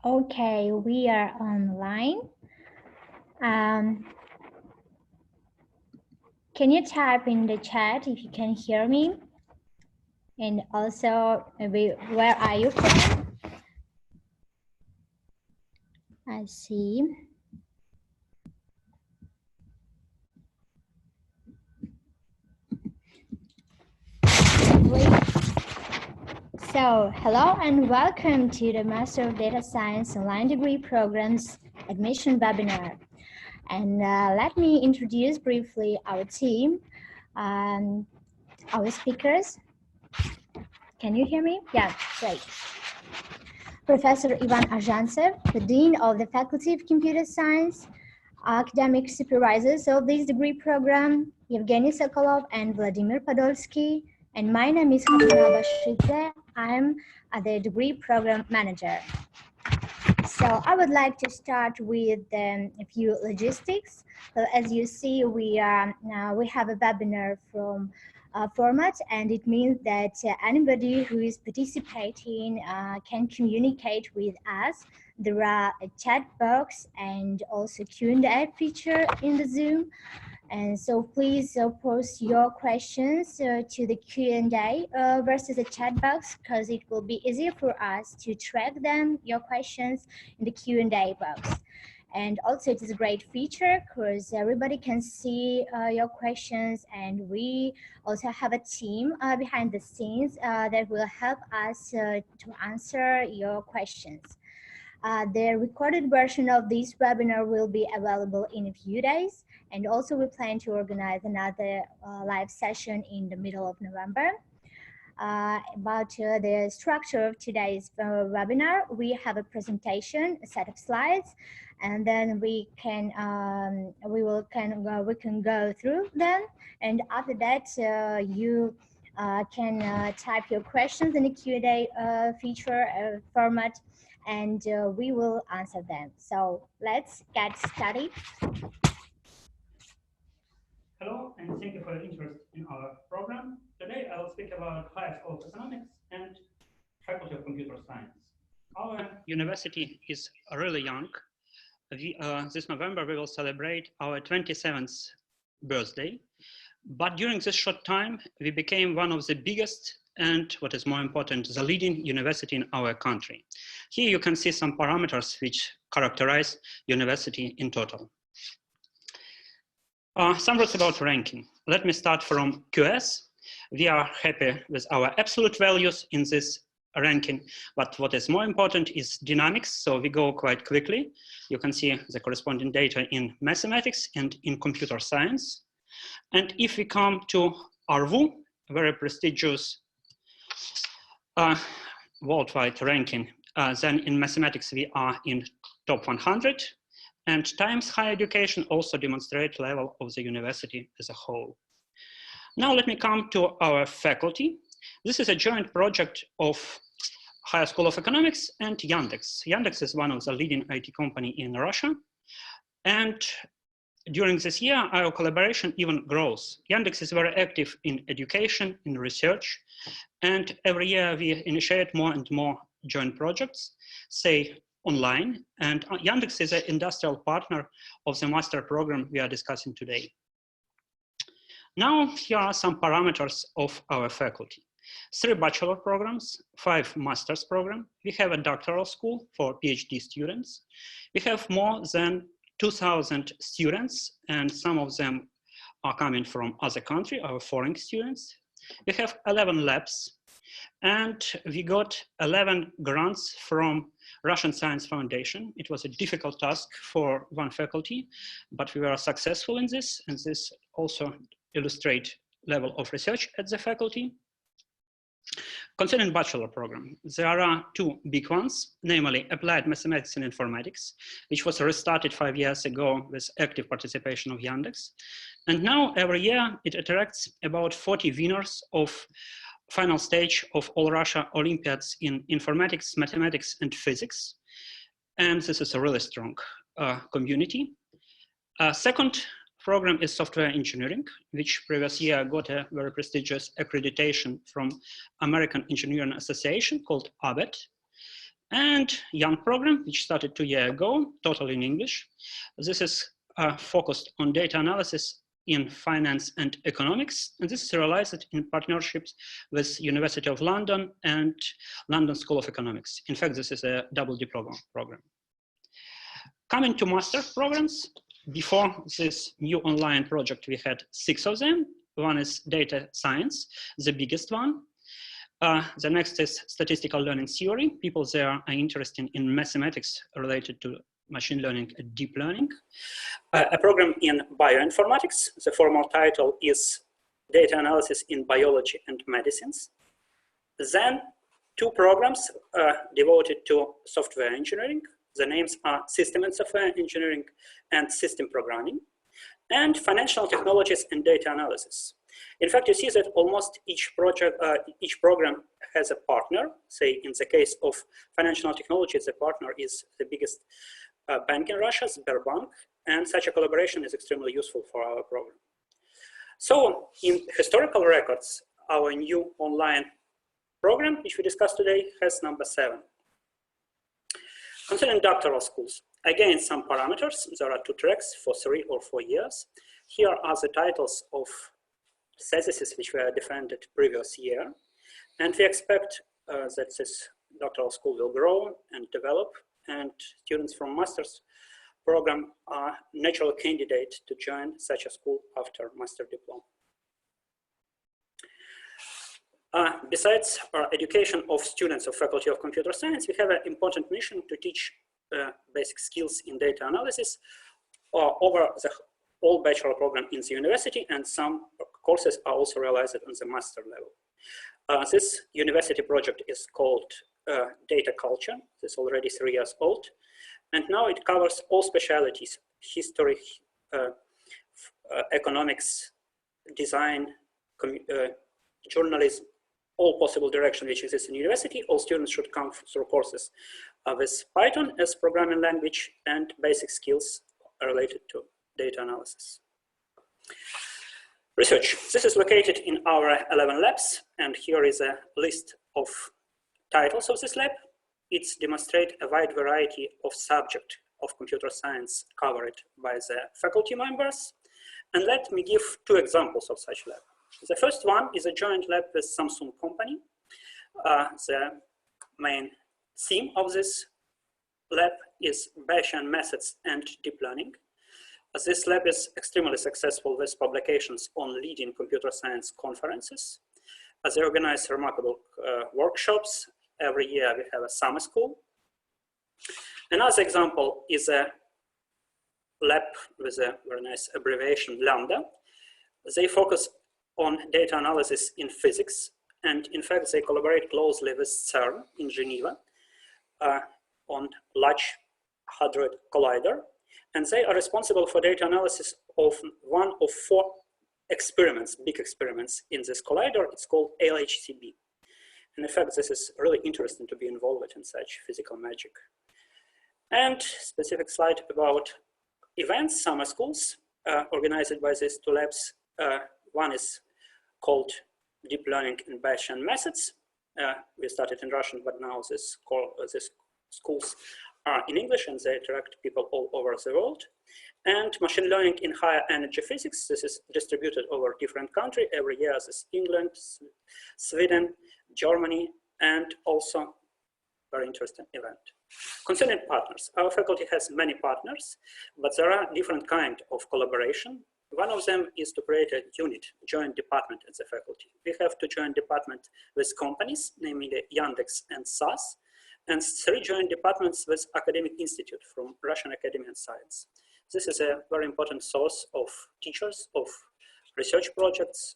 Okay, we are online. Can you type in the chat if you can hear me? And also, maybe where are you from? I see. Great. So, hello and welcome to the Master of Data Science Online Degree Programs Admission Webinar. And let me introduce briefly our team, our speakers. Can you hear me? Yeah, great. Professor Ivan Azhantsev, the Dean of the Faculty of Computer Science, academic supervisors of this degree program, Evgeny Sokolov and Vladimir Podolsky, and my name is Khafina Bashidze. I'm the degree program manager. So I would like to start with a few logistics. So as you see, we have a webinar from format, and it means that anybody who is participating can communicate with us. There are a chat box and also Q&A feature in the Zoom. And so please post your questions to the Q&A versus the chat box, because it will be easier for us to track them, your questions, in the Q&A box. And also it is a great feature because everybody can see your questions, and we also have a team behind the scenes that will help us to answer your questions. The recorded version of this webinar will be available in a few days. And also we plan to organize another live session in the middle of November. About the structure of today's webinar, we have a presentation, a set of slides, and then we can go through them. And after that, you can type your questions in the Q&A feature format, and we will answer them. So let's get started. Hello, and thank you for your interest in our program. Today I will speak about Higher School of Economics and Faculty of Computer Science. Our university is really young. This November we will celebrate our 27th birthday. But during this short time, we became one of the biggest and, what is more important, the leading university in our country. Here you can see some parameters which characterize university in total. Some words about ranking. Let me start from QS. We are happy with our absolute values in this ranking, but what is more important is dynamics, so we go quite quickly. You can see the corresponding data in mathematics and in computer science. And if we come to ARVU, very prestigious worldwide ranking, then in mathematics we are in top 100. And Times Higher Education also demonstrate level of the university as a whole. Now let me come to our faculty. This is a joint project of Higher School of Economics and Yandex. Yandex is one of the leading IT company in Russia. And during this year, our collaboration even grows. Yandex is very active in education, in research. And every year we initiate more and more joint projects, say, online, and Yandex is an industrial partner of the master program we are discussing today. Now, here are some parameters of our faculty. 3 bachelor programs, 5 master's programs. We have a doctoral school for PhD students. We have more than 2,000 students, and some of them are coming from other countries, our foreign students. We have 11 labs, and we got 11 grants from Russian Science Foundation. It was a difficult task for one faculty, but we were successful in this, and this also illustrates level of research at the faculty. Concerning bachelor program, there are 2 big ones, namely Applied Mathematics and Informatics, which was restarted 5 years ago with active participation of Yandex. And now every year it attracts about 40 winners of final stage of All Russia Olympiads in informatics, mathematics, and physics. And this is a really strong community. Second program is software engineering, which previous year got a very prestigious accreditation from American Engineering Association called ABET. And young program, which started 2 years ago, totally in English. This is focused on data analysis in finance and economics. And this is realized in partnerships with University of London and London School of Economics. In fact, this is a double diploma program. Coming to master programs, before this new online project, we had 6 of them. One is data science, the biggest one. The next is statistical learning theory. People there are interested in mathematics related to machine learning and deep learning. A program in bioinformatics. The formal title is data analysis in biology and medicines. Then 2 programs devoted to software engineering. The names are system and software engineering and system programming, and financial technologies and data analysis. In fact, you see that almost each program has a partner. Say, in the case of financial technologies, the partner is the biggest bank in Russia, Sberbank, and such a collaboration is extremely useful for our program. So, in historical records, our new online program, which we discussed today, has number 7. Concerning doctoral schools, again, some parameters. There are 2 tracks for 3 or 4 years. Here are the titles of theses which were defended previous year. And we expect that this doctoral school will grow and develop, and students from master's program are natural candidate to join such a school after master diploma. Besides education of students of Faculty of Computer Science, we have an important mission to teach basic skills in data analysis over the whole bachelor program in the university, and some courses are also realized on the master level. This university project is called Data Culture. This is already 3 years old, and now it covers all specialties: history, economics, design, journalism, all possible direction which exists in university. All students should come through courses with Python as programming language and basic skills related to data analysis. Research. This is located in our 11 labs, and here is a list of titles of this lab. It's demonstrate a wide variety of subject of computer science covered by the faculty members. And let me give 2 examples of such lab. The first one is a joint lab with Samsung company. The main theme of this lab is Bayesian methods and deep learning. This lab is extremely successful with publications on leading computer science conferences. They organize remarkable workshops. Every year we have a summer school. Another example is a lab with a very nice abbreviation, Lambda. They focus on data analysis in physics, and in fact they collaborate closely with CERN in Geneva on Large Hadron Collider, and they are responsible for data analysis of one of 4 experiments, big experiments in this collider. It's called LHCb. And in fact, this is really interesting to be involved in such physical magic. And specific slide about events, summer schools, organized by these 2 labs. One is called Deep Learning and Bayesian Methods. We started in Russian, but now these schools are in English, and they attract people all over the world. And Machine Learning in Higher Energy Physics. This is distributed over different countries. Every year this is England, Sweden, Germany, and also very interesting event. Concerning partners, our faculty has many partners, but there are different kinds of collaboration. One of them is to create a unit, joint department at the faculty. We have 2 joint departments with companies, namely Yandex and SAS, and 3 joint departments with academic institute from Russian Academy of Science. This is a very important source of teachers, of research projects.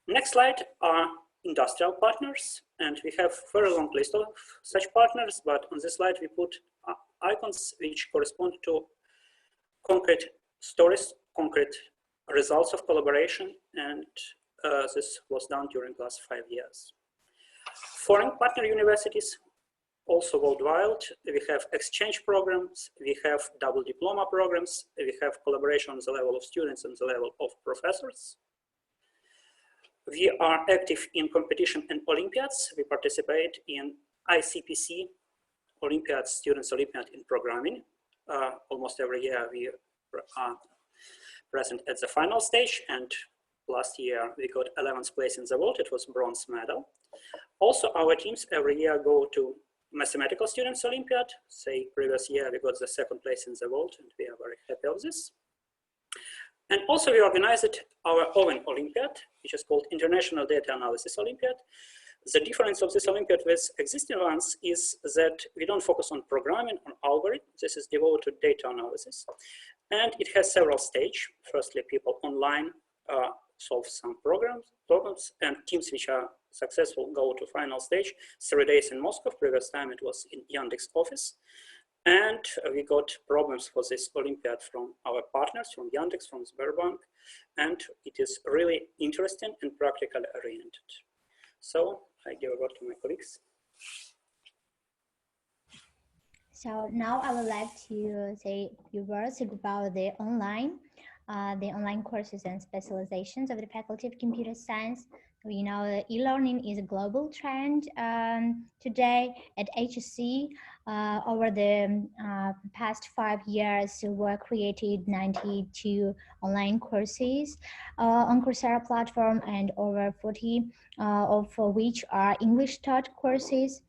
Next slide are industrial partners, and we have a very long list of such partners, but on this slide we put icons which correspond to concrete stories, concrete results of collaboration, and this was done during the last 5 years. Foreign partner universities, also worldwide, we have exchange programs, we have double diploma programs, we have collaboration on the level of students and the level of professors. We are active in competition and Olympiads. We participate in ICPC Olympiad, Students Olympiad in Programming. Almost every year we are present at the final stage, and last year we got 11th place in the world. It was bronze medal. Also, our teams every year go to Mathematical Students Olympiad. Say previous year we got the 2nd place in the world, and we are very happy of this. And also we organized our own Olympiad, which is called International Data Analysis Olympiad. The difference of this Olympiad with existing ones is that we don't focus on programming, on algorithm. This is devoted to data analysis. And it has several stages. Firstly, people online solve some problems, and teams which are successful go to final stage. 3 days in Moscow. Previous time it was in Yandex office. And we got problems for this Olympiad from our partners, from Yandex, from Sberbank. And it is really interesting and practically oriented. So I give a word to my colleagues. So now I would like to say a few words about the online courses and specializations of the Faculty of Computer Science. We know e-learning is a global trend today at HSE. Over the past 5 years, were created 92 online courses on Coursera platform, and over 40 of which are English taught courses.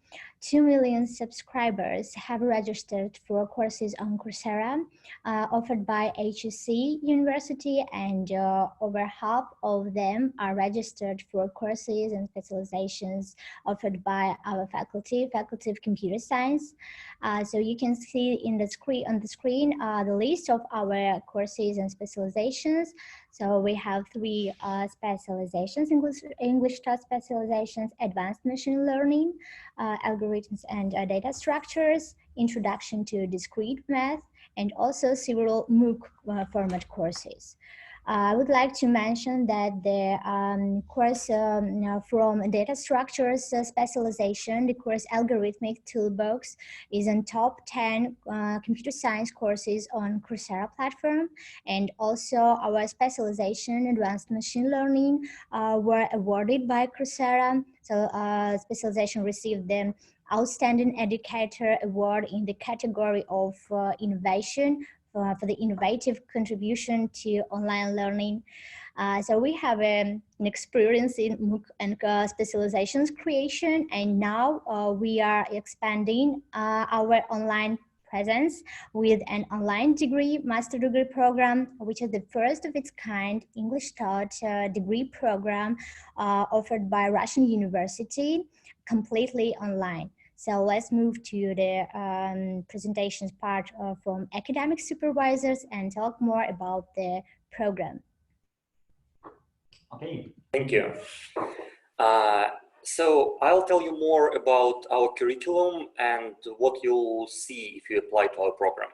2 million subscribers have registered for courses on Coursera offered by HSE University, and over half of them are registered for courses and specializations offered by our faculty of Computer Science. So you can see on the screen the list of our courses and specializations. So we have 3 specializations: English taught specializations, advanced machine learning, algorithms and data structures, introduction to discrete math, and also several MOOC format courses. I would like to mention that the course from data structures specialization, the course algorithmic toolbox, is in top 10 computer science courses on Coursera platform. And also our specialization, advanced machine learning, were awarded by Coursera. So specialization received the Outstanding Educator Award in the category of innovation for the innovative contribution to online learning. So we have an experience in MOOC and specializations creation, and now we are expanding our online presence with an online master degree program, which is the first of its kind English taught degree program offered by Russian University, completely online. So let's move to the presentations part from academic supervisors and talk more about the program. Okay, thank you. So I'll tell you more about our curriculum and what you'll see if you apply to our program.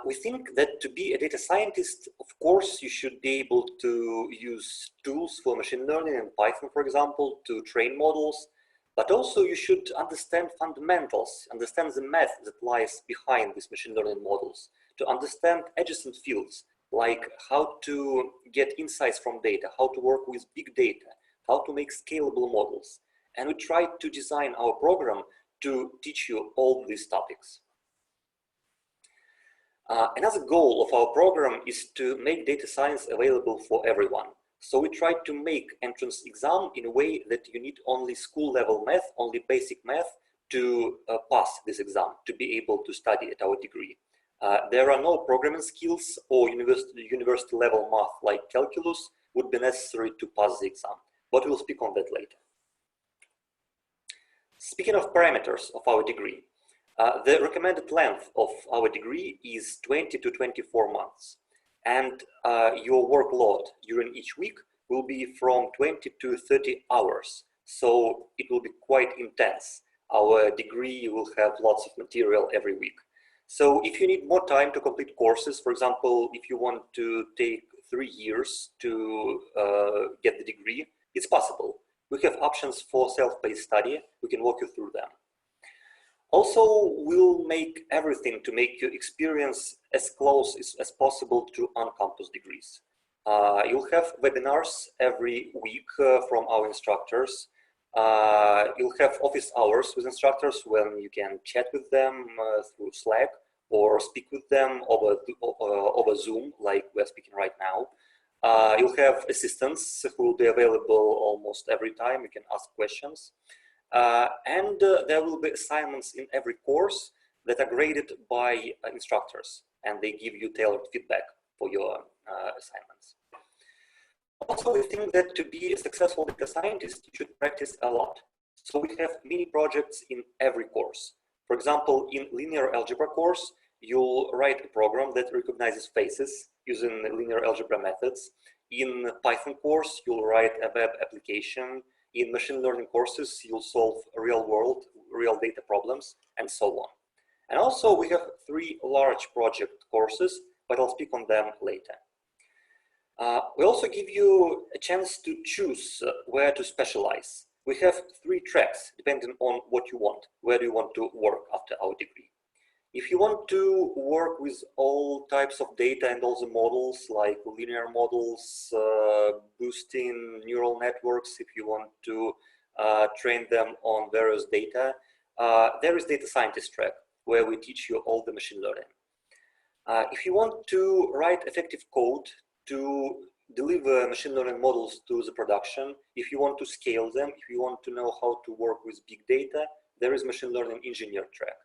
We think that to be a data scientist, of course, you should be able to use tools for machine learning and Python, for example, to train models. But also you should understand fundamentals, understand the math that lies behind these machine learning models, to understand adjacent fields, like how to get insights from data, how to work with big data, how to make scalable models. And we tried to design our program to teach you all these topics. Another goal of our program is to make data science available for everyone. So we tried to make entrance exam in a way that you need only school level math, only basic math to pass this exam, to be able to study at our degree. There are no programming skills or university level math like calculus would be necessary to pass the exam, but we'll speak on that later. Speaking of parameters of our degree, the recommended length of our degree is 20 to 24 months. And your workload during each week will be from 20 to 30 hours. So it will be quite intense. Our degree will have lots of material every week. So if you need more time to complete courses, for example, if you want to take 3 years to get the degree, it's possible. We have options for self-paced study. We can walk you through them. Also, we'll make everything to make your experience as close as possible to on-campus degrees. You'll have webinars every week from our instructors. You'll have office hours with instructors when you can chat with them through Slack or speak with them over Zoom, like we're speaking right now. You'll have assistants who will be available almost every time. You can ask questions. And there will be assignments in every course that are graded by instructors, and they give you tailored feedback for your assignments. Also, we think that to be a successful data scientist, you should practice a lot. So we have mini projects in every course. For example, in linear algebra course, you'll write a program that recognizes faces using linear algebra methods. In Python course, you'll write a web application. In machine learning courses, you'll solve real data problems, and so on. And also, we have 3 large project courses, but I'll speak on them later. We also give you a chance to choose where to specialize. We have 3 tracks, depending on what you want. Where do you want to work after our degree? If you want to work with all types of data and all the models, like linear models, boosting neural networks, if you want to train them on various data, there is data scientist track, where we teach you all the machine learning. If you want to write effective code to deliver machine learning models to the production, if you want to scale them, if you want to know how to work with big data, there is machine learning engineer track.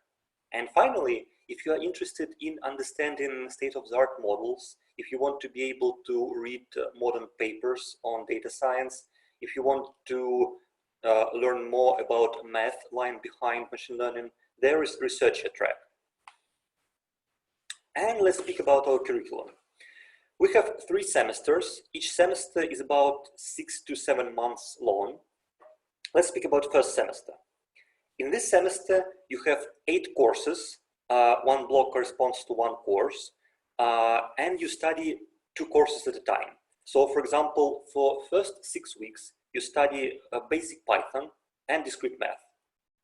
And finally, if you are interested in understanding state-of-the-art models, if you want to be able to read modern papers on data science, if you want to learn more about math lying behind machine learning, there is researcher track. And let's speak about our curriculum. We have 3 semesters. Each semester is about 6 to 7 months long. Let's speak about first semester. In this semester, you have 8 courses. 1 block corresponds to 1 course, and you study 2 courses at a time. So, for example, for first 6 weeks, you study basic Python and discrete math.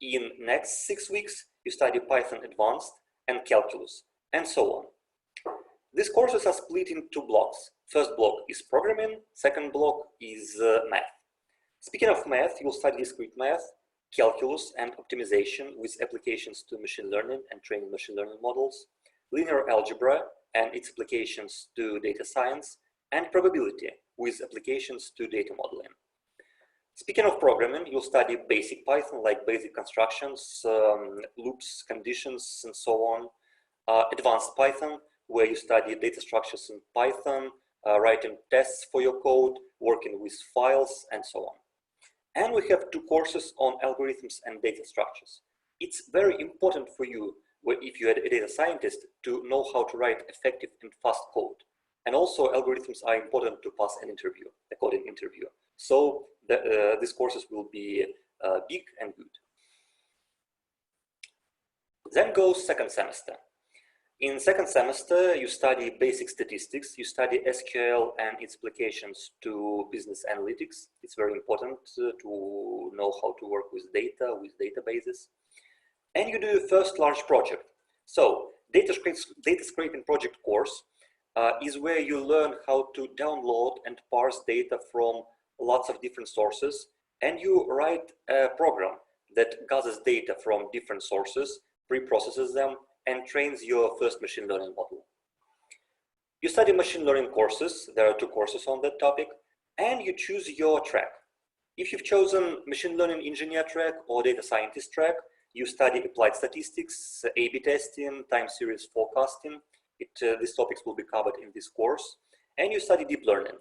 In next 6 weeks, you study Python advanced and calculus, and so on. These courses are split in 2 blocks. First block is programming, second block is math. Speaking of math, you'll study discrete math, calculus and optimization with applications to machine learning and training machine learning models, linear algebra and its applications to data science, and probability with applications to data modeling. Speaking of programming, you'll study basic Python, like basic constructions, loops, conditions, and so on. Advanced Python, where you study data structures in Python, writing tests for your code, working with files, and so on. And we have 2 courses on algorithms and data structures. It's very important for you, if you're a data scientist, to know how to write effective and fast code. And also algorithms are important to pass an interview, a coding interview. So these courses will be big and good. Then goes second semester. In second semester, you study basic statistics, you study SQL and its applications to business analytics. It's very important to know how to work with data, with databases. And you do your first large project. So data scraping project course is where you learn how to download and parse data from lots of different sources. And you write a program that gathers data from different sources, pre-processes them, and trains your first machine learning model. You study machine learning courses. There are 2 courses on that topic, and you choose your track. If you've chosen machine learning engineer track or data scientist track, you study applied statistics, A/B testing, time series forecasting. These topics will be covered in this course, and you study deep learning.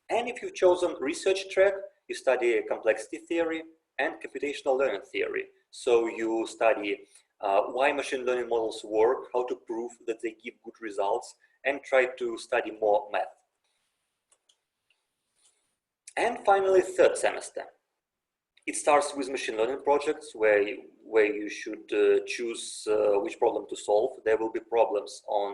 And if you've chosen research track, you study complexity theory and computational learning theory. So you study why machine learning models work, how to prove that they give good results, and try to study more math. And finally, third semester. It starts with machine learning projects where you should choose which problem to solve. There will be problems on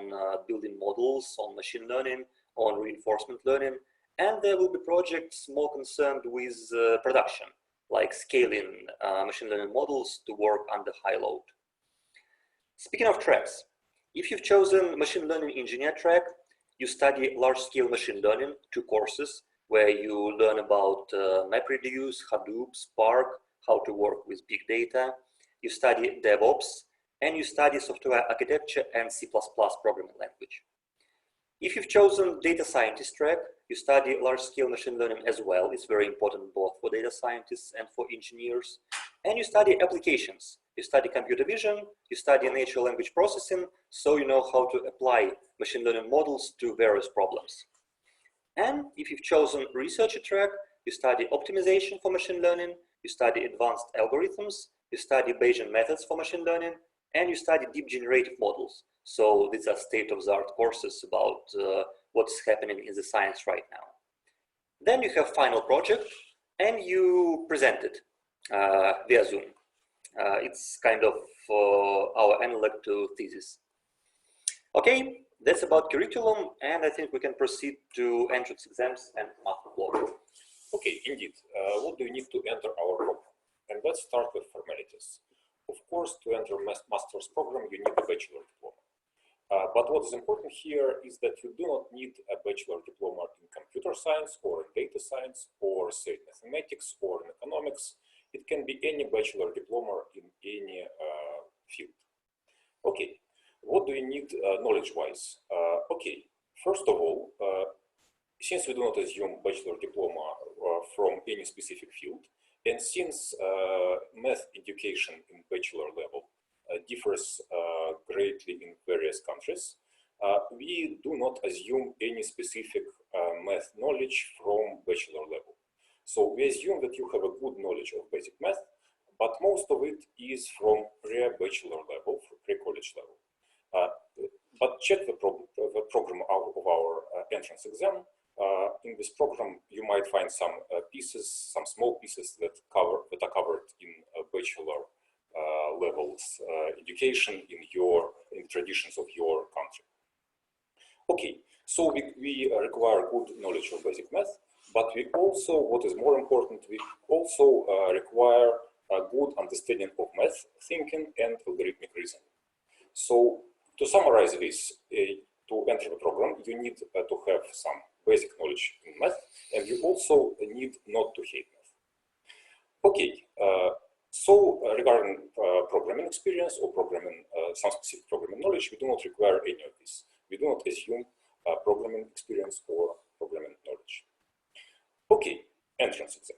building models, on machine learning, on reinforcement learning, and there will be projects more concerned with production, like scaling machine learning models to work under high load. Speaking of tracks, if you've chosen machine learning engineer track, you study large-scale machine learning, 2 courses, where you learn about MapReduce, Hadoop, Spark, how to work with big data, you study DevOps, and you study software architecture and C++ programming language. If you've chosen data scientist track, you study large-scale machine learning as well. It's very important both for data scientists and for engineers. And you study applications. You study computer vision, you study natural language processing, so you know how to apply machine learning models to various problems. And if you've chosen researcher track, you study optimization for machine learning, you study advanced algorithms, you study Bayesian methods for machine learning, and you study deep generative models. So these are state-of-the-art courses about what's happening in the science right now. Then you have final project, and you present it via Zoom. It's kind of our analog to thesis. Okay, that's about curriculum, and I think we can proceed to entrance exams and master blog. Okay, indeed. What do you need to enter our program? And let's start with formalities. Of course, to enter master's program, you need a bachelor diploma. But what is important here is that you do not need a bachelor diploma in computer science or in data science or say mathematics or in economics. It can be any bachelor diploma in any field. Okay, what do you need knowledge-wise? Okay, first of all, since we do not assume bachelor diploma from any specific field, and since math education in bachelor level differs greatly in various countries, we do not assume any specific math knowledge from bachelor level. So we assume that you have a good knowledge of basic math, but most of it is from pre-bachelor level, pre-college level. But check the program of our entrance exam. In this program, you might find some pieces, some small pieces that are covered in bachelor levels education in the traditions of your country. Okay, so we require good knowledge of basic math, but we also, what is more important, we also require a good understanding of math thinking and algorithmic reasoning. So to summarize this, to enter the program, you need to have some basic knowledge in math, and you also need not to hate math. Okay, so regarding programming experience or programming, some specific programming knowledge, we do not require any of this. We do not assume programming experience or programming knowledge. Okay, entrance exam.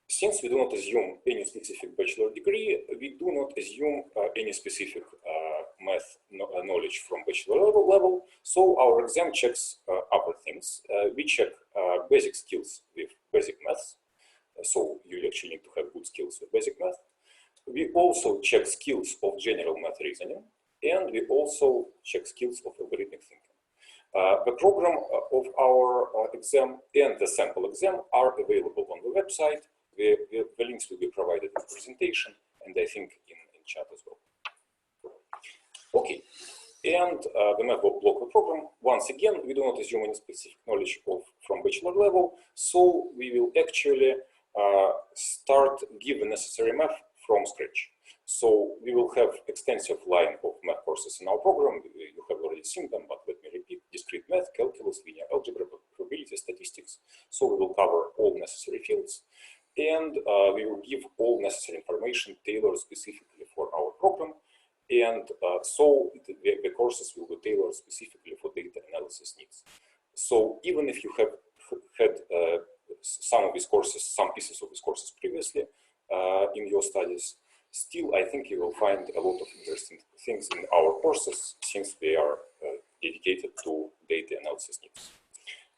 Since we do not assume any specific bachelor degree, we do not assume any specific math knowledge from bachelor level. So our exam checks other things. We check basic skills with basic maths. So you actually need to have good skills with basic math. We also check skills of general math reasoning, and we also check skills of algorithmic thinking. The program of our exam and the sample exam are available on the website. The links will be provided in the presentation, and I think in chat as well. Okay, and the math block of program, once again, we do not assume any specific knowledge from bachelor level, so we will actually give the necessary math from scratch. So we will have extensive line of math courses in our program. You have already seen them, but let me repeat: discrete math, calculus, linear algebra, probability, statistics. So we will cover all necessary fields, and we will give all necessary information tailored specifically for our program. And so the courses will be tailored specifically for data analysis needs. So even if you have had some of these courses, some pieces of these courses previously in your studies, still I think you will find a lot of interesting things in our courses since they are dedicated to data analysis needs.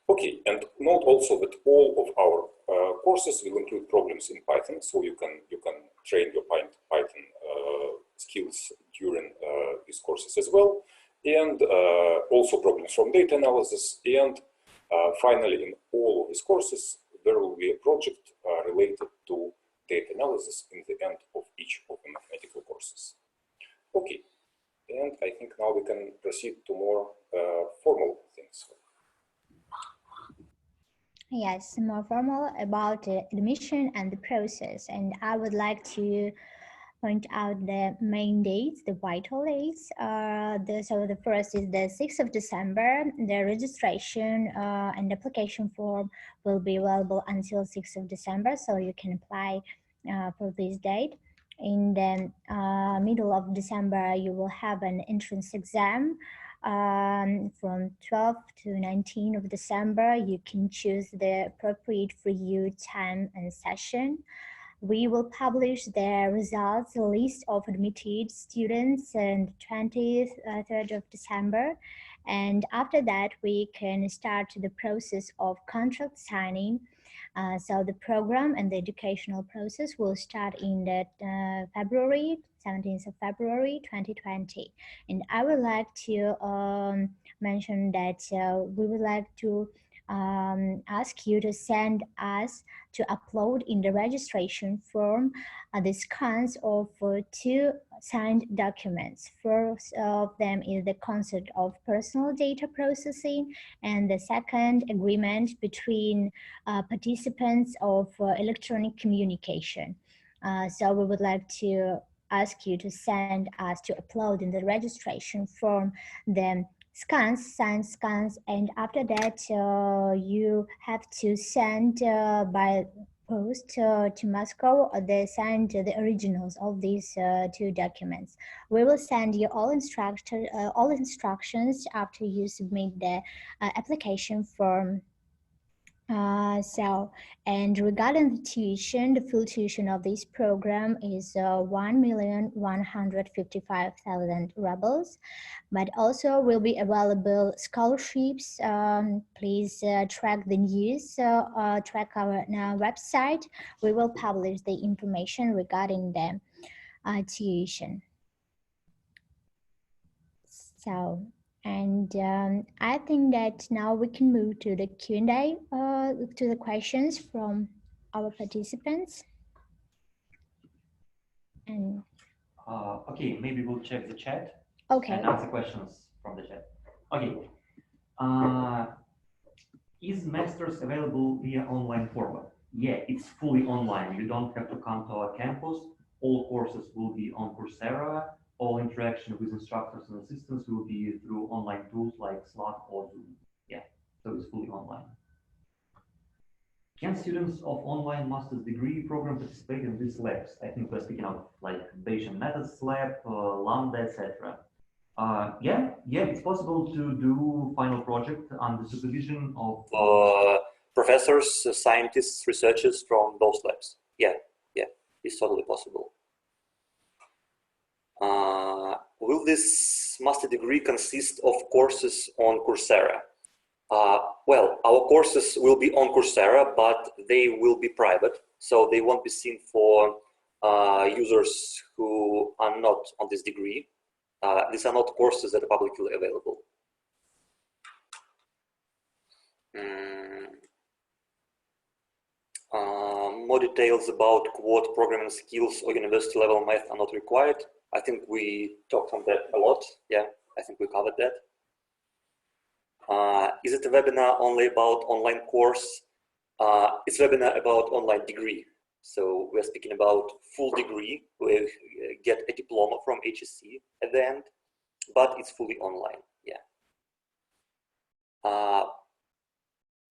Okay, and note also that all of our courses will include problems in Python, so you can train your Python skills during these courses as well, and also problems from data analysis. And finally, in all of these courses, there will be a project related to data analysis in the end of each of the mathematical courses. Okay, and I think now we can proceed to more formal things. Yes, more formal about admission and the process. And I would like to point out the main dates, the vital dates. So the first is the 6th of December. The registration and application form will be available until 6th of December. So you can apply for this date. In the middle of December, you will have an entrance exam. From 12 to 19 of December, you can choose the appropriate for you time and session. We will publish the results list of admitted students on the 23rd of December. And after that, we can start the process of contract signing. So the program and the educational process will start in the February, 17th of February, 2020. And I would like to mention that we would like to ask you to send us to upload in the registration form the scans of two signed documents. First of them is the consent of personal data processing, and the second agreement between participants of electronic communication. So we would like to ask you to send us to upload in the registration form the scans, signed scans, and after that you have to send by post to Moscow the originals of these two documents. We will send you all instructions after you submit the application form. And regarding the tuition, the full tuition of this program is 1,155,000 rubles, but also will be available scholarships. Please track the news, track our website. We will publish the information regarding the tuition. So. And I think that now we can move to the Q&A, to the questions from our participants. And okay, maybe we'll check the chat. Okay. And answer questions from the chat. Okay. Is masters available via online format? Yeah, it's fully online. You don't have to come to our campus. All courses will be on Coursera. All interaction with instructors and assistants will be through online tools like Slack or Zoom. Yeah, so it's fully online. Can students of online master's degree program participate in these labs? I think we're speaking of like Bayesian methods lab, Lambda, etc. Yeah, it's possible to do final project under supervision of professors, scientists, researchers from those labs. Yeah, it's totally possible. Will this master degree consist of courses on Coursera? Well, our courses will be on Coursera, but they will be private, so they won't be seen for users who are not on this degree. These are not courses that are publicly available. More details about quote programming skills or university level math are not required. I think we talked on that a lot. Yeah, I think we covered that. Is it a webinar only about online course? It's a webinar about online degree. So we're speaking about full degree. We get a diploma from HSE at the end, but it's fully online. Yeah.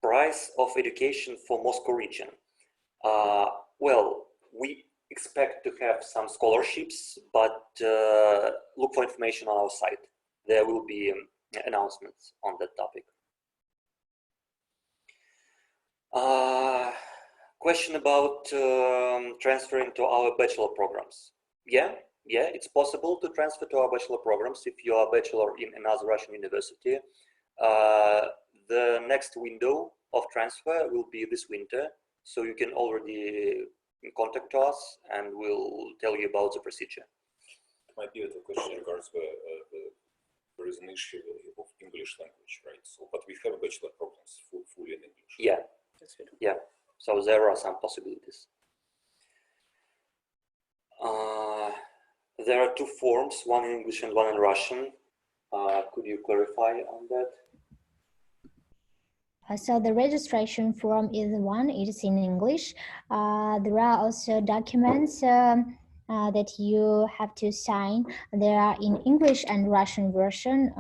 Price of education for Moscow region. Well, we expect to have some scholarships, but look for information on our site. There will be announcements on that topic. Question about transferring to our bachelor programs. Yeah, it's possible to transfer to our bachelor programs if you are a bachelor in another Russian university. The next window of transfer will be this winter, so you can already contact us and we'll tell you about the procedure. It might be a question regards there is an issue of English language, right? So, but we have bachelor programs fully in English. Yeah, yeah. So there are some possibilities. There are two forms, one in English and one in Russian. Could you clarify on that? So the registration form is one, it is in English. There are also documents that you have to sign. There are in English and Russian version.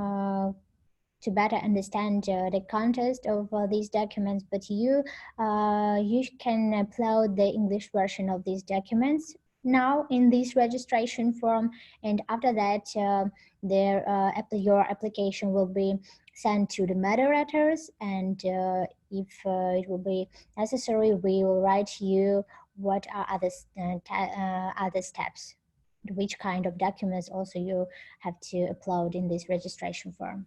to better understand the context of these documents, but you can upload the English version of these documents now in this registration form, and after that your application will be sent to the moderators, and if it will be necessary, we will write you what are other steps, which kind of documents also you have to upload in this registration form.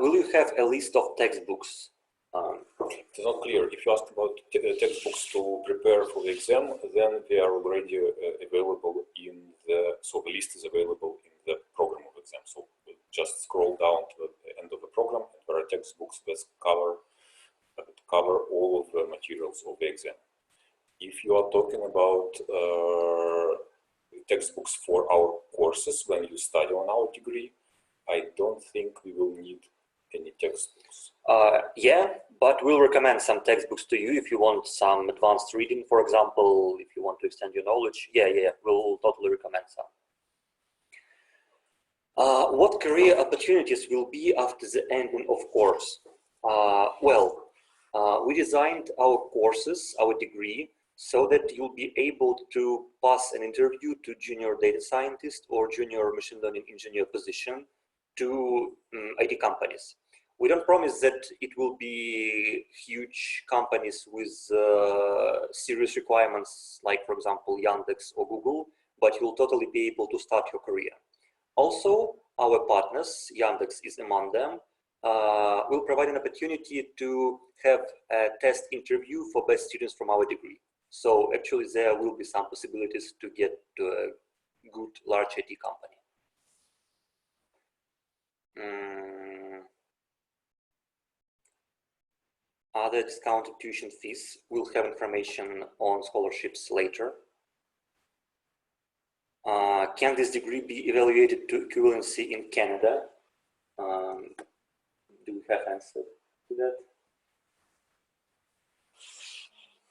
Will you have a list of textbooks? It's not clear. If you ask about textbooks to prepare for the exam, then they are already available in the, so the list is available in the program of exam. So just scroll down to the end of the program, and there are textbooks that cover all of the materials of the exam. If you are talking about textbooks for our courses when you study on our degree, I don't think we will need any textbooks. Yeah, but we'll recommend some textbooks to you if you want some advanced reading, for example, if you want to extend your knowledge. Yeah, we'll totally recommend some. What career opportunities will be after the ending of course? We designed our courses, our degree, so that you'll be able to pass an interview to junior data scientist or junior machine learning engineer position to IT companies. We don't promise that it will be huge companies with serious requirements, like, for example, Yandex or Google, but you'll totally be able to start your career. Also, our partners, Yandex is among them, will provide an opportunity to have a test interview for best students from our degree. So actually there will be some possibilities to get to a good large IT company. Other discounted tuition fees. We'll have information on scholarships later. Can this degree be evaluated to equivalency in Canada? Do we have answer to that?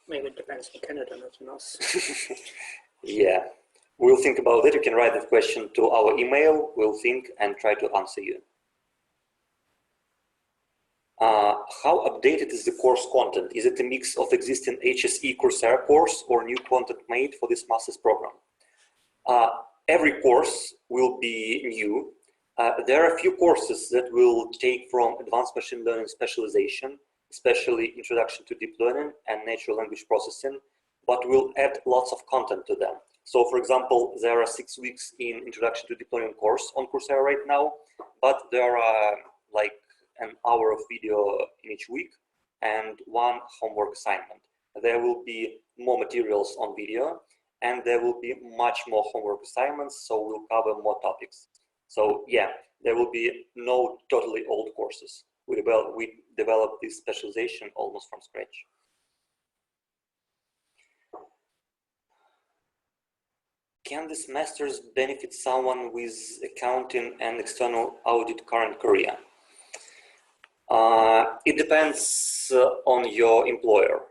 Maybe it depends on Canada, not on us. Yeah, we'll think about it. You can write that question to our email. We'll think and try to answer you. How updated is the course content? Is it a mix of existing HSE Coursera course or new content made for this master's program? Every course will be new. There are a few courses that will take from advanced machine learning specialization, especially introduction to deep learning and natural language processing, but we'll add lots of content to them. So for example, there are 6 weeks in introduction to deep learning course on Coursera right now, but there are like an hour of video in each week and 1 homework assignment. There will be more materials on video and there will be much more homework assignments, so we'll cover more topics. So yeah, there will be no totally old courses. We developed this specialization almost from scratch. Can this master's benefit someone with accounting and external audit current career? It depends on your employer.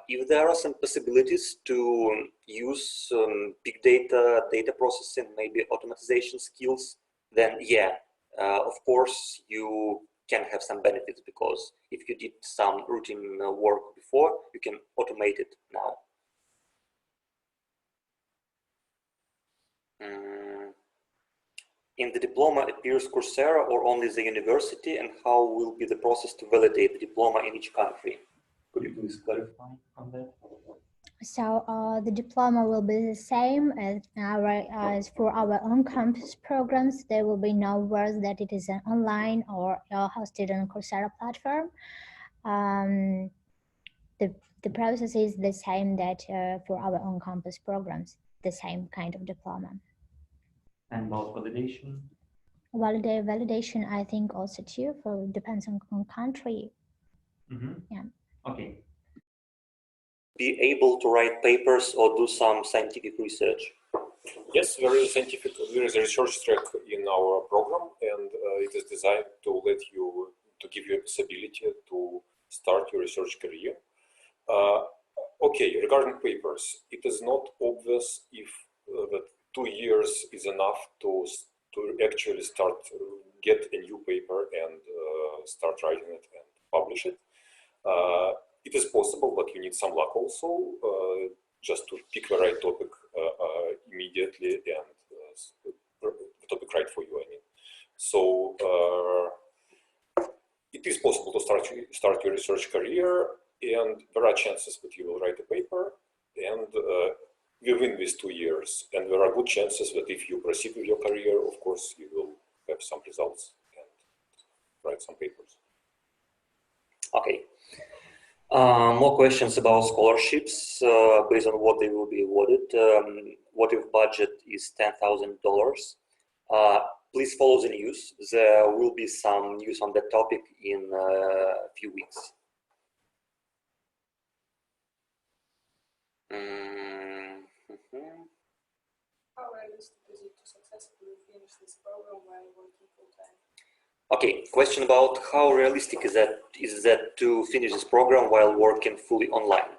If there are some possibilities to use big data, data processing, maybe automatization skills, then yeah, of course you can have some benefits, because if you did some routine work before, you can automate it now. In the diploma appears Coursera or only the university, and how will be the process to validate the diploma in each country? Could you please clarify on that? So the diploma will be the same as for our on-campus programs. There will be no words that it is an online or hosted on Coursera platform. The process is the same that for our on-campus programs, the same kind of diploma. And about validation? Validation, I think also too, for depends on country. Mm-hmm. Yeah. Okay. Be able to write papers or do some scientific research? Yes, there is a research track in our program, and it is designed to give you this ability to start your research career. Okay, regarding papers, it is not obvious if that 2 years is enough to to actually start get a new paper and start writing it and publish it. It is possible, but you need some luck also, just to pick the right topic immediately and the topic right for you, I mean. So it is possible to start your research career, and there are chances that you will write a paper and within these 2 years, and there are good chances that if you proceed with your career, of course, you will have some results and write some papers. Okay. More questions about scholarships based on what they will be awarded. What if budget is $10,000? Please follow the news. There will be some news on that topic in a few weeks. How realistic is it to successfully finish this program while working full-time? Okay, question about how realistic is that to finish this program while working fully online?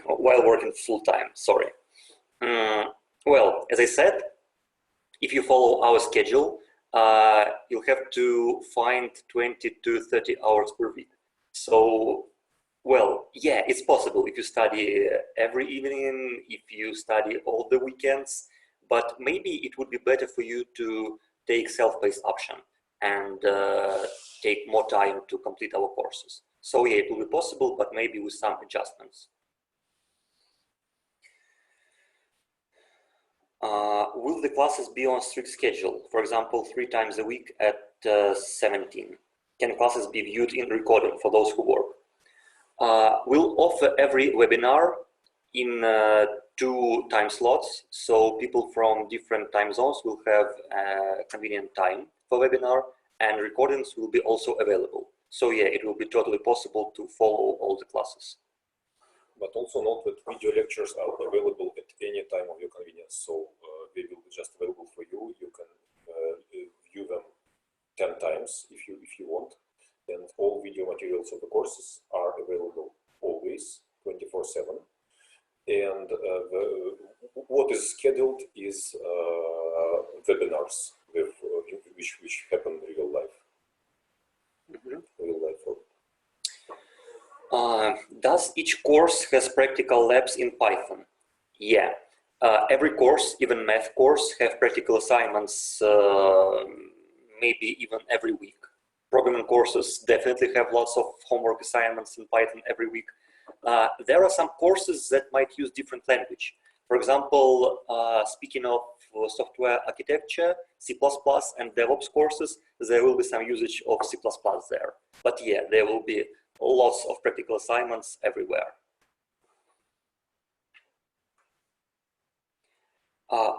While working full-time, sorry. Well, as I said, if you follow our schedule, you'll have to find 20 to 30 hours per week. So, well, yeah, it's possible if you study every evening, if you study all the weekends, but maybe it would be better for you to take self-paced option and take more time to complete our courses. So yeah, it will be possible, but maybe with some adjustments. Will the classes be on strict schedule? For example, 3 times a week at 17. Can classes be viewed in recording for those who work? We'll offer every webinar in 2 time slots, so people from different time zones will have a convenient time for webinar, and recordings will be also available. So yeah, it will be totally possible to follow all the classes. But also note that video lectures are available at any time of your convenience, so they will be just available for you. You can view them 10 times if you want, and all video materials of the courses are available always, 24/7. And what is scheduled is webinars which happen in real life. Real life. Does each course has practical labs in Python? Yeah, every course, even math course, have practical assignments, maybe even every week. Programming courses definitely have lots of homework assignments in Python every week. There are some courses that might use different language. For example, speaking of software architecture, C++ and DevOps courses, there will be some usage of C++ there. But yeah, there will be lots of practical assignments everywhere.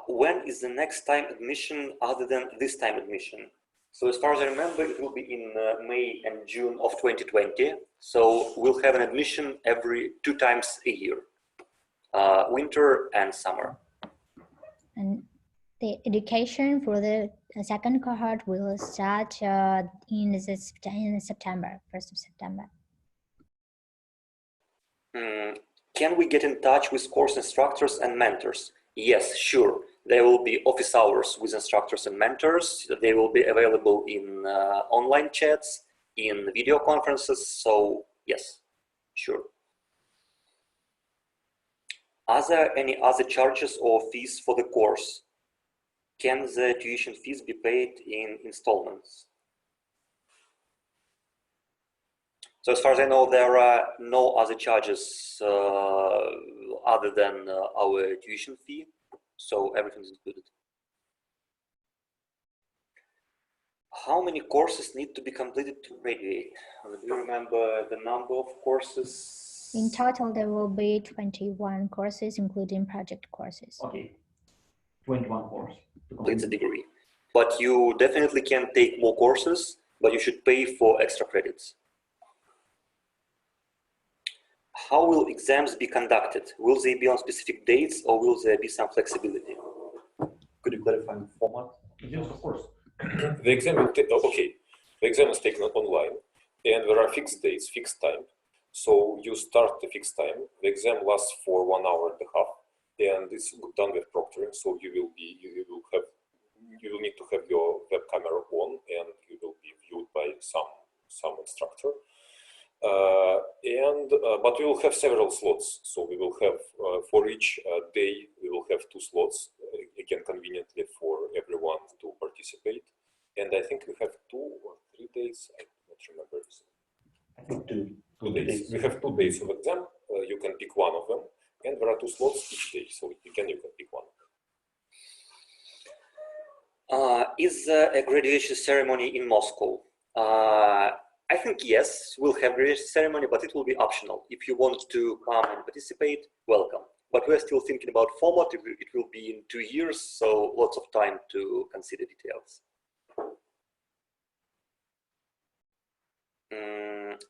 When is the next time admission other than this time admission? So as far as I remember, it will be in May and June of 2020. So we'll have an admission every 2 times a year, winter and summer. And the education for the second cohort will start in September, 1st of September. Can we get in touch with course instructors and mentors? Yes, sure. There will be office hours with instructors and mentors. They will be available in online chats, in video conferences. So yes, sure. Are there any other charges or fees for the course? Can the tuition fees be paid in installments? So as far as I know, there are no other charges other than our tuition fee. So everything is included. How many courses need to be completed to graduate? Do you remember the number of courses? In total, there will be 21 courses, including project courses. Okay, 21 courses. Complete the degree. But you definitely can take more courses, but you should pay for extra credits. How will exams be conducted? Will they be on specific dates or will there be some flexibility? Could you clarify the format? Yes, of course. The exam is taken online, and there are fixed dates, fixed time. So you start the fixed time. The exam lasts for 1 hour and a half, and it's done with proxy. proctoring, so you will need to have your web camera on, and you will be viewed by some instructor. But we will have several slots, so we will have for each day we will have 2 slots, again conveniently for everyone to participate. And I think we have 2 or 3 days. I don't remember. I think 2. 2 days. We have 2 days of exam. You can pick one of them, and there are 2 slots each day, so you can pick one of them. Is a graduation ceremony in Moscow? I think yes, we'll have graduation ceremony, but it will be optional. If you want to come and participate, welcome. But we're still thinking about format. It will be in 2 years, so lots of time to consider details.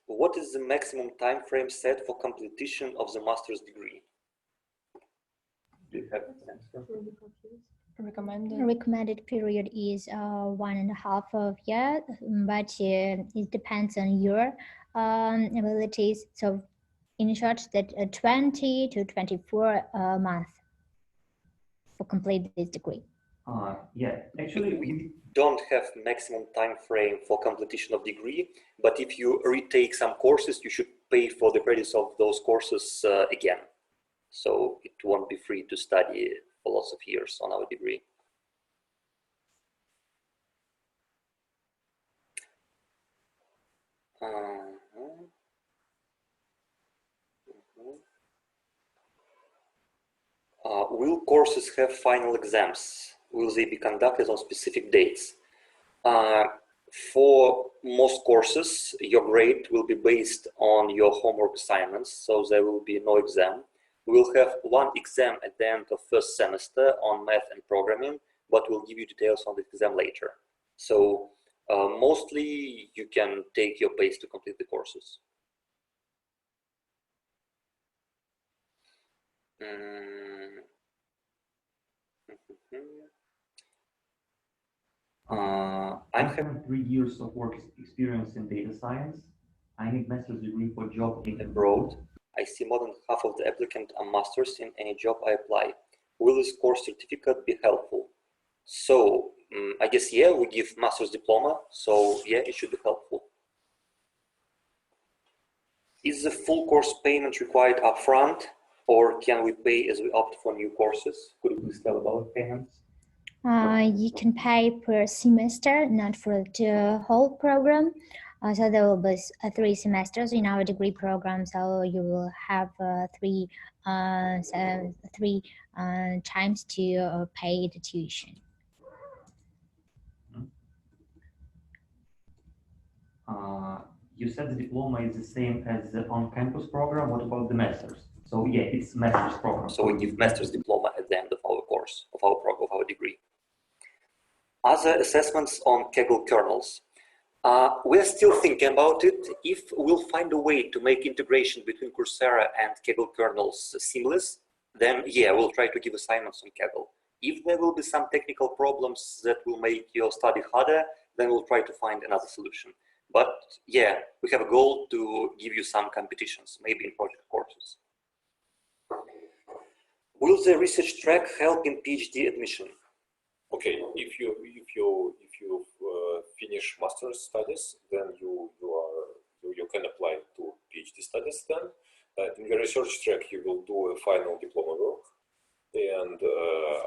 What is the maximum time frame set for completion of the master's degree? Do you have an answer? Recommended period is 1.5 years, but it depends on your abilities. So in short, that 20 to 24 months for complete this degree. Yeah, actually we don't have maximum time frame for completion of degree, but if you retake some courses, you should pay for the credits of those courses again. So it won't be free to study for lots of years on our degree. Will courses have final exams? Will they be conducted on specific dates? For most courses, your grade will be based on your homework assignments, so there will be no exam. We'll have 1 exam at the end of first semester on math and programming, but we'll give you details on the exam later. So mostly you can take your pace to complete the courses. I have 3 years of work experience in data science. I need master's degree for job in abroad. I see more than half of the applicants are masters in any job I apply. Will this course certificate be helpful? So I guess, yeah, we give master's diploma, so yeah, it should be helpful. Is the full course payment required upfront, or can we pay as we opt for new courses? Could you please tell about payments? You can pay per semester, not for the whole program. So there will be 3 semesters in our degree program. So you will have 3 times to pay the tuition. You said the diploma is the same as the on-campus program. What about the master's? So yeah, it's master's program. So we give master's diploma at the end of our course, of our degree. Other assessments on Kaggle kernels. We're still thinking about it. If we'll find a way to make integration between Coursera and Kaggle kernels seamless, then yeah, we'll try to give assignments on Kaggle. If there will be some technical problems that will make your study harder, then we'll try to find another solution. But yeah, we have a goal to give you some competitions, maybe in project courses. Will the research track help in PhD admission? Okay, if you finish master's studies, then you can apply to PhD studies. Then in the research track, you will do a final diploma work, and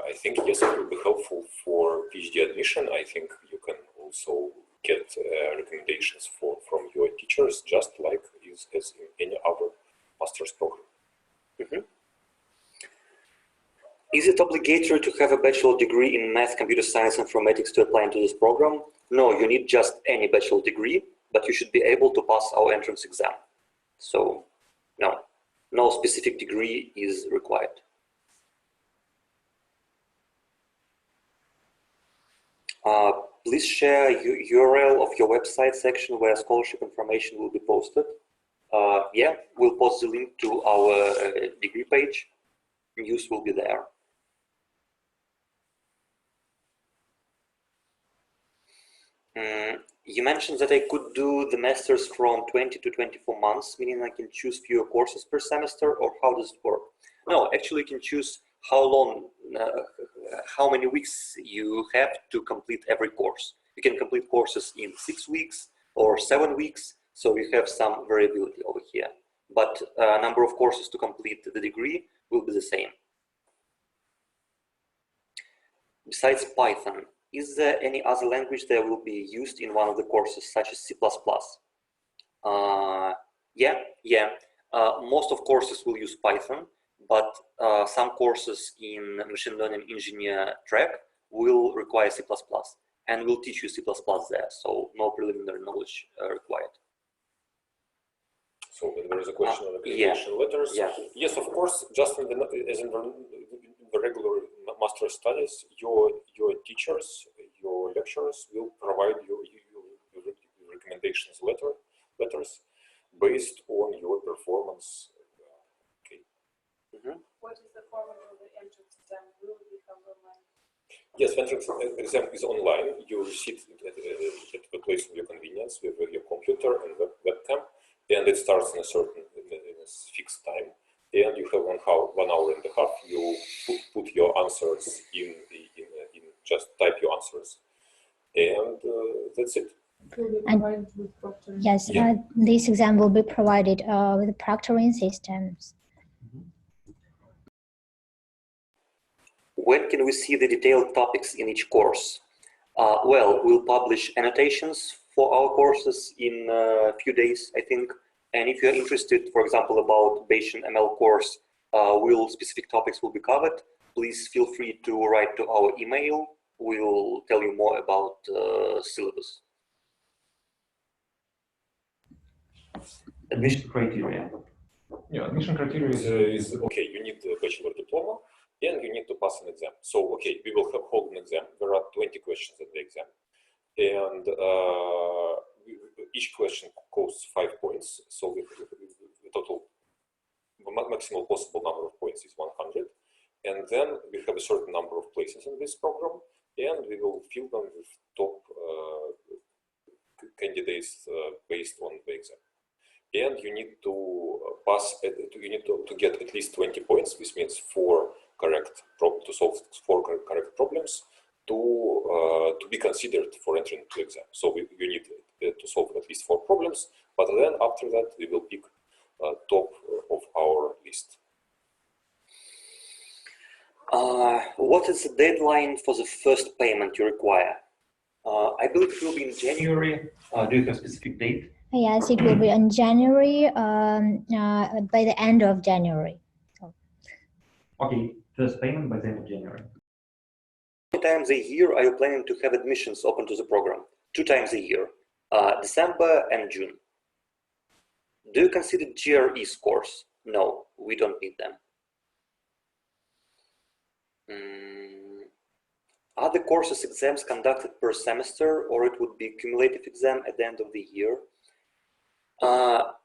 I think yes, it will be helpful for PhD admission. I think you can also get recommendations from your teachers, just like as in any other master's program. Mm-hmm. Is it obligatory to have a bachelor degree in math, computer science, informatics to apply into this program? No, you need just any bachelor degree, but you should be able to pass our entrance exam. So no specific degree is required. Please share URL of your website section where scholarship information will be posted. Yeah, we'll post the link to our degree page. News will be there. You mentioned that I could do the masters from 20 to 24 months, meaning I can choose fewer courses per semester, or how does it work? No, actually you can choose how many weeks you have to complete every course. You can complete courses in 6 weeks or 7 weeks, so you have some variability over here. But number of courses to complete the degree will be the same. Besides Python, is there any other language that will be used in one of the courses, such as C++? Yeah. Most of courses will use Python, but some courses in machine learning engineer track will require C++, and will teach you C++ there, so no preliminary knowledge required. So there is a question on accreditation letters. Yeah. Yes, of course, just in as in the regular master studies, your teachers, your lecturers will provide you recommendations letters based on your performance. Okay. What is the format of the entrance exam? Will it become online? Yes, entrance exam is online. You sit at the place of your convenience with your computer and webcam, and it starts in a fixed time. And you have 1 hour and a half. You put your answers in just type your answers, and that's it. Yes, Yeah. this exam will be provided with the proctoring systems. When can we see the detailed topics in each course? Well, we'll publish annotations for our courses in a few days, I think. And if you're interested, for example, about Bayesian ML course, specific topics will be covered. Please feel free to write to our email. We'll tell you more about syllabus. Admission criteria. Yeah, admission criteria is okay. You need a bachelor diploma, and you need to pass an exam. So, okay, we will hold an exam. There are 20 questions at the exam, and each question costs 5 points. So, the total maximal possible number of points is 100, and then we have a certain number of places in this program, and we will fill them with top candidates based on the exam. And you need to pass. You need to get at least 20 points. This means to solve 4 correct problems to be considered for entering to exam. So you need to solve at least 4 problems. But then after that, we will pick top of our list. What is the deadline for the first payment you require? I believe it will be in January. Do you have a specific date? Yes, it will be in January, by the end of January. So. Okay, first payment by the end of January. How many times a year are you planning to have admissions open to the program? 2 times a year, December and June. Do you consider GRE scores? No, we don't need them. Are the courses exams conducted per semester, or it would be cumulative exam at the end of the year?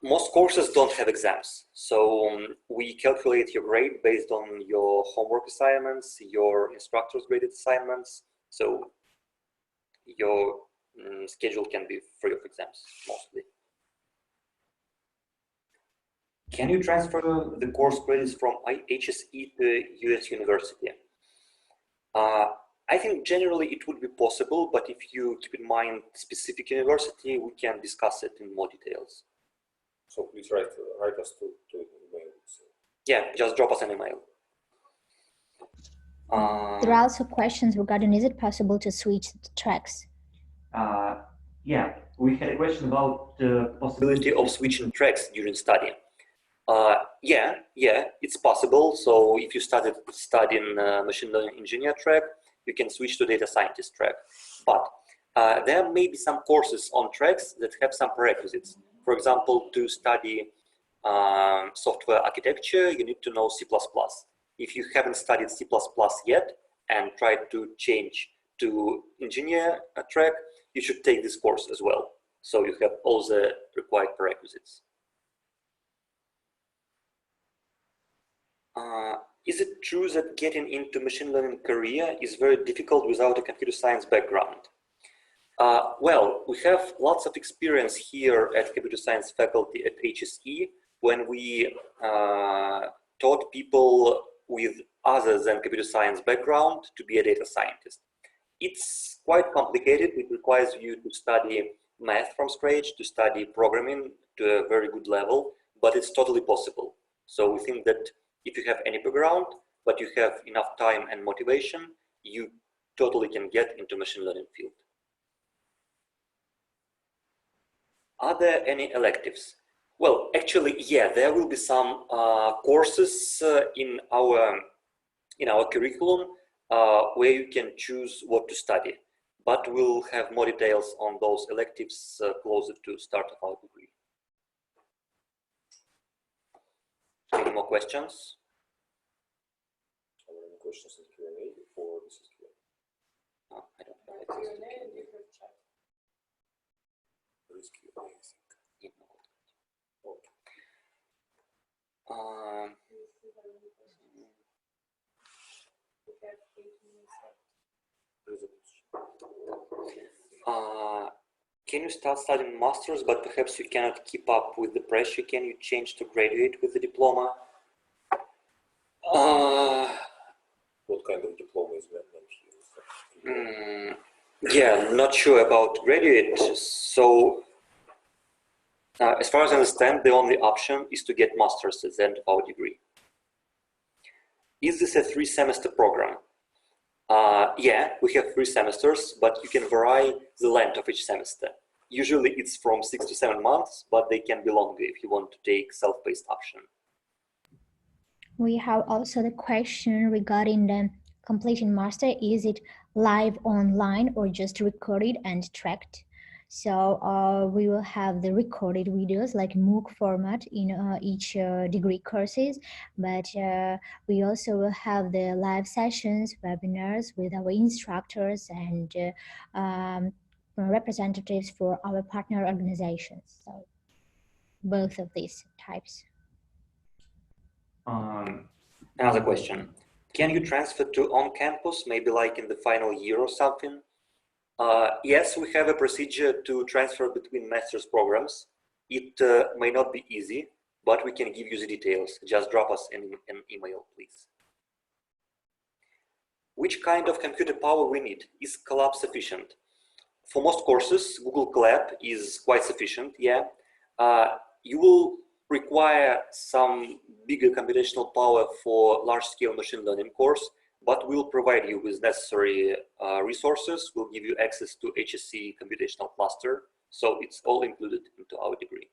Most courses don't have exams, so we calculate your grade based on your homework assignments, your instructor's graded assignments, so your schedule can be free of exams, mostly. Can you transfer the course credits from HSE to US university? I think generally it would be possible, but if you keep in mind specific university, we can discuss it in more details. So please write us to email. Yeah, just drop us an email. There are also questions regarding, is it possible to switch the tracks? Yeah, we had a question about the Possibility of switching tracks during study. Yeah, it's possible. So if you started studying machine learning engineer track, you can switch to data scientist track. But there may be some courses on tracks that have some prerequisites. For example, to study software architecture, you need to know C++. If you haven't studied C++ yet and tried to change to engineer track, you should take this course as well. So you have all the required prerequisites. Is it true that getting into machine learning career is very difficult without a computer science background? Well, we have lots of experience here at computer science faculty at HSE when we taught people with other than computer science background to be a data scientist. It's quite complicated. It requires you to study math from scratch, to study programming to a very good level, but it's totally possible. So we think that if you have any background, but you have enough time and motivation, you totally can get into machine learning field. Are there any electives? Well, actually, yeah, there will be some courses in our curriculum where you can choose what to study, but we'll have more details on those electives closer to start of our degree. Any more questions? Are there any questions in Q&A or this is Q&A? No, I don't have it. Q&A and you have chat. There is Q&A, I think. Yeah, no. Okay. There is a question. Can you start studying masters, but perhaps you cannot keep up with the pressure? Can you change to graduate with the diploma? What kind of diploma is meant here? Yeah, not sure about graduate. So, as far as I understand, the only option is to get masters at the end of our degree. Is this a 3-semester program? Yeah, we have 3 semesters, but you can vary the length of each semester. Usually it's from 6 to 7 months, but they can be longer if you want to take self-paced option. We have also the question regarding the completion master. Is it live online or just recorded and tracked? So we will have the recorded videos like MOOC format in each degree courses, but we also will have the live sessions, webinars with our instructors and representatives for our partner organizations. So both of these types. Another question. Can you transfer to on-campus, maybe like in the final year or something? Yes, we have a procedure to transfer between master's programs. It may not be easy, but we can give you the details. Just drop us an email, please. Which kind of computer power we need? Is Colab sufficient? For most courses, Google Colab is quite sufficient, yeah. You will require some bigger computational power for large-scale machine learning course, but we'll provide you with necessary resources. We'll give you access to HSE computational cluster, so it's all included into our degree.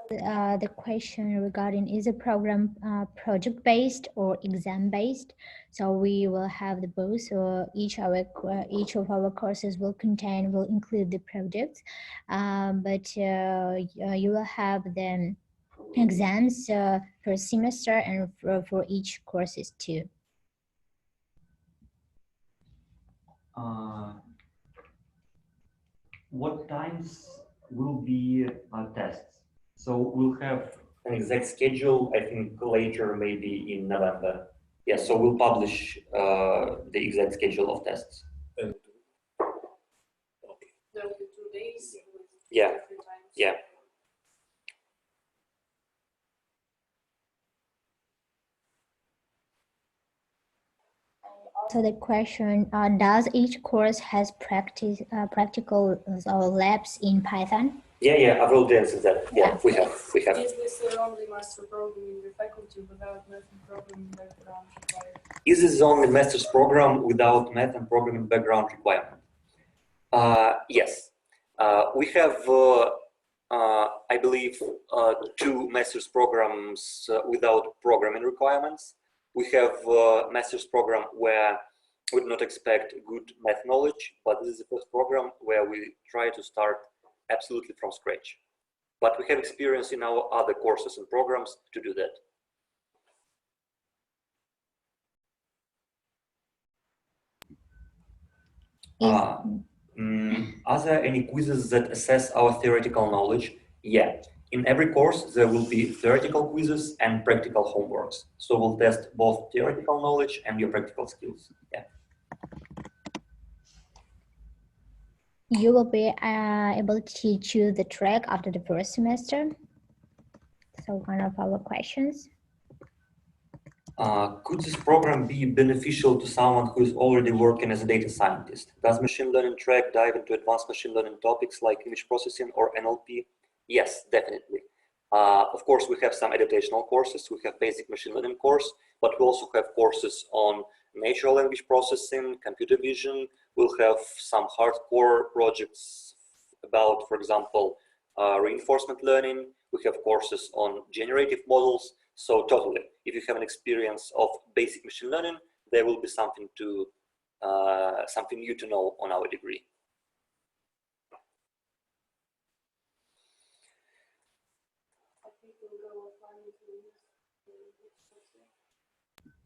The question regarding is a program project-based or exam-based? So we will have the both. So each of our courses will include the projects, but you will have the exams per semester and for each courses too. What times will be tests? So we'll have an exact schedule, I think later, maybe in November. Yeah, so we'll publish the exact schedule of tests. And Okay. There will be 2 days. Yeah, yeah. So the question, does each course has practical labs in Python? Yeah, I've already answered that. Yeah, we have. Is this the only master program in the faculty without math and programming background required? Is this the only master's program without math and programming background requirement? Yes. We have, I believe, 2 master's programs without programming requirements. We have a master's program where we do not expect good math knowledge, but this is the first program where we try to start absolutely from scratch. But we have experience in our other courses and programs to do that. Are there any quizzes that assess our theoretical knowledge? Yeah. In every course, there will be theoretical quizzes and practical homeworks. So we'll test both theoretical knowledge and your practical skills. Yeah. you will be able to choose the track after the first semester. So one of our questions. Could this program be beneficial to someone who is already working as a data scientist? Does machine learning track dive into advanced machine learning topics like image processing or NLP? Yes, definitely. Of course, we have some adaptational courses. We have basic machine learning course, but we also have courses on natural language processing, computer vision. We'll have some hardcore projects about, for example, reinforcement learning. We have courses on generative models. So totally, if you have an experience of basic machine learning, there will be something new to know on our degree.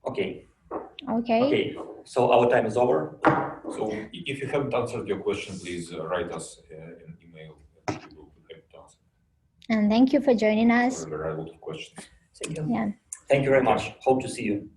Okay. Okay. So our time is over. So if you haven't answered your question, please write us an email and we will be happy to answer. And thank you for joining us. Sorry, there are a lot of questions. Thank you. Yeah. Thank you very much. Hope to see you.